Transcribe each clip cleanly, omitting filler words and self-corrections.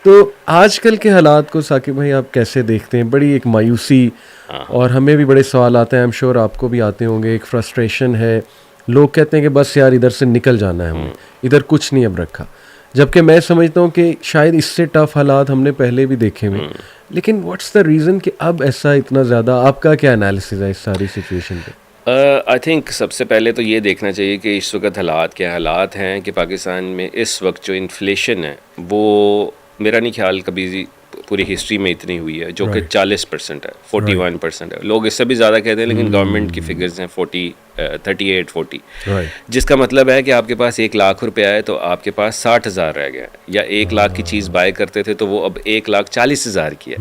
تو آج کل کے حالات کو ثاقب بھائی آپ کیسے دیکھتے ہیں؟ بڑی ایک مایوسی اور ہمیں بھی بڑے سوال آتے ہیں، ایم شور آپ کو بھی آتے ہوں گے. ایک فرسٹریشن ہے، لوگ کہتے ہیں کہ بس یار ادھر سے نکل جانا ہے ہمیں، ادھر کچھ نہیں اب رکھا. جبکہ میں سمجھتا ہوں کہ شاید اس سے ٹف حالات ہم نے پہلے بھی دیکھے ہوئے، لیکن واٹس دا ریزن کہ اب ایسا اتنا زیادہ؟ آپ کا کیا انالیسز ہے اس ساری سچویشن پہ؟ آئی تھنک سب سے پہلے تو یہ دیکھنا چاہیے کہ اس وقت حالات کیا حالات ہیں کہ پاکستان میں اس وقت جو انفلیشن ہے وہ میرا نہیں خیال کبھی پوری ہسٹری میں اتنی ہوئی ہے، جو کہ 40% ہے، 41% ہے. لوگ اس سے بھی زیادہ کہتے ہیں لیکن گورنمنٹ کی فگرز ہیں 38-40، جس کا مطلب ہے کہ آپ کے پاس 1 لاکھ روپیہ ہے تو آپ کے پاس 60,000 رہ گیا ہے، یا 1 لاکھ کی چیز بائی کرتے تھے تو وہ اب 1,40,000 کی ہے.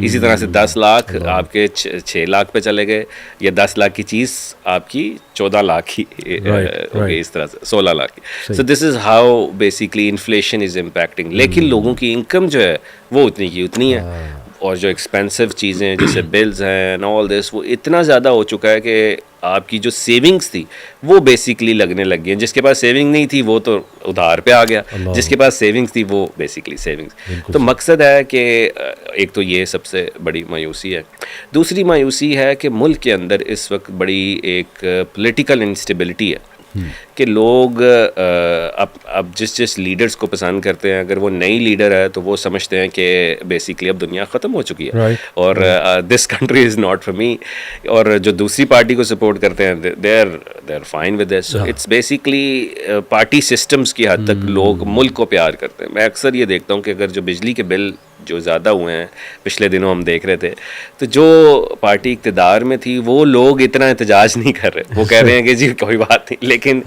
اسی طرح سے 10 لاکھ آپ کے 6 لاکھ پہ چلے گئے، یا 10 لاکھ کی چیز آپ کی 14 لاکھ کی ہو گئی، اس طرح سے 16 لاکھ کی. So this is how basically inflation is impacting. لیکن لوگوں کی انکم جو ہے وہ اتنی کی اتنی ہے، اور جو ایکسپینسو چیزیں جیسے بلز ہیں آل دس، وہ اتنا زیادہ ہو چکا ہے کہ آپ کی جو سیونگس تھی وہ بیسیکلی لگنے لگ گئی ہیں. جس کے پاس سیونگ نہیں تھی وہ تو ادھار پہ آ گیا، جس کے پاس سیونگس تھی وہ بیسیکلی سیونگس. تو مقصد ہے کہ ایک تو یہ سب سے بڑی مایوسی ہے. دوسری مایوسی ہے کہ ملک کے اندر اس وقت بڑی ایک پولیٹیکل انسٹیبلٹی ہے کہ لوگ اب جس لیڈرز کو پسند کرتے ہیں، اگر وہ نئی لیڈر ہے تو وہ سمجھتے ہیں کہ بیسیکلی اب دنیا ختم ہو چکی ہے اور this country is not for me. اور جو دوسری پارٹی کو سپورٹ کرتے ہیں they are fine with this. So it's basically party systems کی حد تک لوگ ملک کو پیار کرتے ہیں. میں اکثر یہ دیکھتا ہوں کہ اگر جو بجلی کے بل جو زیادہ ہوئے ہیں پچھلے دنوں ہم دیکھ رہے تھے، تو جو پارٹی اقتدار میں تھی وہ لوگ اتنا احتجاج نہیں کر رہے. وہ کہہ رہے ہیں کہ جی کوئی بات نہیں، لیکن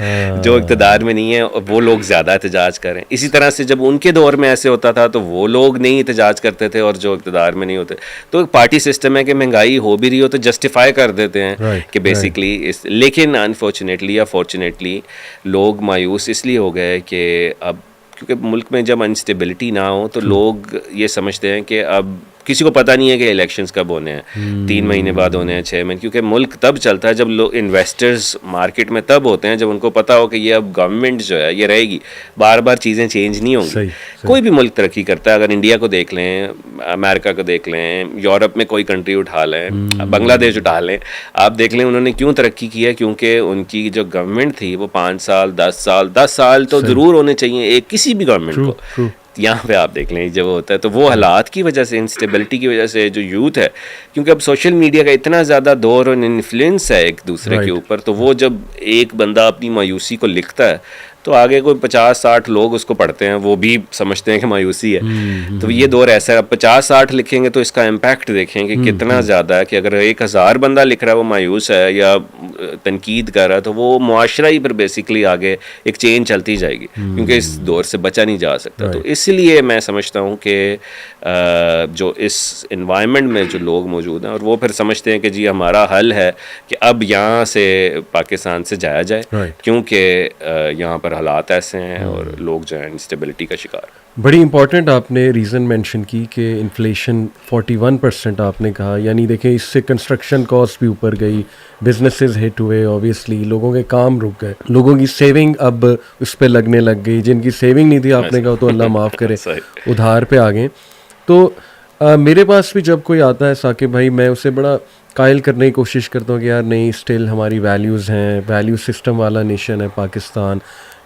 جو اقتدار میں نہیں ہے وہ لوگ زیادہ احتجاج کر رہے ہیں. اسی طرح سے جب ان کے دور میں ایسے ہوتا تھا تو وہ لوگ نہیں احتجاج کرتے تھے اور جو اقتدار میں نہیں ہوتے. تو ایک پارٹی سسٹم ہے کہ مہنگائی ہو بھی رہی ہو تو جسٹیفائی کر دیتے ہیں کہ بیسیکلی لیکن انفارچونیٹلی یا فارچونیٹلی لوگ مایوس اس لیے ہو گئے کہ اب کیونکہ ملک میں جب انسٹیبلٹی نہ ہو تو لوگ یہ سمجھتے ہیں کہ اب کسی کو پتہ نہیں ہے کہ الیکشنز کب ہونے ہیں، 3 مہینے بعد ہونے ہیں، 6 مہینے. کیونکہ ملک تب چلتا ہے جب لوگ انویسٹرز مارکیٹ میں تب ہوتے ہیں جب ان کو پتہ ہو کہ یہ اب گورنمنٹ جو ہے یہ رہے گی، بار بار چیزیں چینج نہیں ہوں گی. کوئی بھی ملک ترقی کرتا ہے، اگر انڈیا کو دیکھ لیں، امریکہ کو دیکھ لیں، یورپ میں کوئی کنٹری اٹھا لیں، بنگلہ دیش اٹھا لیں، آپ دیکھ لیں انہوں نے کیوں ترقی کی ہے؟ کیونکہ ان کی جو گورنمنٹ تھی وہ 5 سال 10 سال تو ضرور ہونے چاہیے ایک کسی بھی گورنمنٹ کو. یہاں پہ آپ دیکھ لیں جب وہ ہوتا ہے تو وہ حالات کی وجہ سے، انسٹیبلٹی کی وجہ سے جو یوتھ ہے، کیونکہ اب سوشل میڈیا کا اتنا زیادہ دور اور انفلوئنس ہے ایک دوسرے کے اوپر، تو وہ جب ایک بندہ اپنی مایوسی کو لکھتا ہے تو آگے کوئی 50-60 لوگ اس کو پڑھتے ہیں، وہ بھی سمجھتے ہیں کہ مایوسی ہے. تو یہ دور ایسا ہے. اب 50-60 لکھیں گے تو اس کا امپیکٹ دیکھیں کہ کتنا زیادہ ہے، کہ اگر 1000 بندہ لکھ رہا ہے وہ مایوس ہے یا تنقید کر رہا ہے تو وہ معاشرہ ہی پر بیسیکلی آگے ایک چین چلتی جائے گی، کیونکہ اس دور سے بچا نہیں جا سکتا. تو اس لیے میں سمجھتا ہوں کہ جو اس انوائرمنٹ میں جو لوگ موجود ہیں اور وہ پھر سمجھتے ہیں کہ جی ہمارا حل ہے کہ اب یہاں سے پاکستان سے جایا جائے، کیونکہ یہاں پر حالات ایسے ہیں اور لوگ جو ہیں انسٹیبلٹی کا شکار ہیں. بڑی امپورٹنٹ آپ نے ریزن مینشن کی کہ انفلیشن 41% آپ نے کہا، یعنی دیکھیں اس سے کنسٹرکشن کاسٹ بھی اوپر گئی، بزنسز ہٹ ہوئے، اوبیسلی لوگوں کے کام رک گئے، لوگوں کی سیونگ اب اس پہ لگنے لگ گئی. جن کی سیونگ نہیں تھی آپ نے کہا تو اللہ معاف کرے ادھار پہ آ گئے. تو میرے پاس بھی جب کوئی آتا ہے ثاقب بھائی، میں اسے بڑا قائل کرنے کی کوشش کرتا ہوں کہ یار نہیں، اسٹل ہماری ویلیوز ہیں، ویلیو سسٹم والا نیشن ہے پاکستان،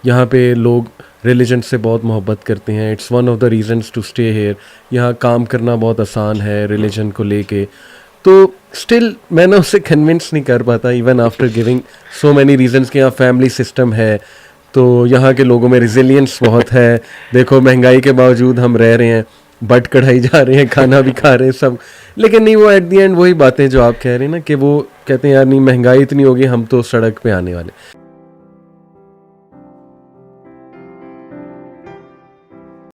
یہاں پہ لوگ ریلیجن سے بہت محبت کرتے ہیں، it's one of the reasons to stay here, یہاں کام کرنا بہت آسان ہے ریلیجن کو لے کے. تو اسٹل میں نے اسے کنونس نہیں کر پاتا even after giving so many reasons کہ یہاں فیملی سسٹم ہے، تو یہاں کے لوگوں میں ریزیلینس بہت ہے. دیکھو مہنگائی کے باوجود ہم رہ رہے ہیں، بٹ کڑھائی جا رہے ہیں، کھانا بھی کھا رہے ہیں سب. لیکن نہیں، وہ ایٹ دی اینڈ وہی باتیں جو آپ کہہ رہے ہیں نا کہ وہ کہتے ہیں یار نہیں، مہنگائی اتنی ہوگی ہم تو سڑک پہ آنے والے.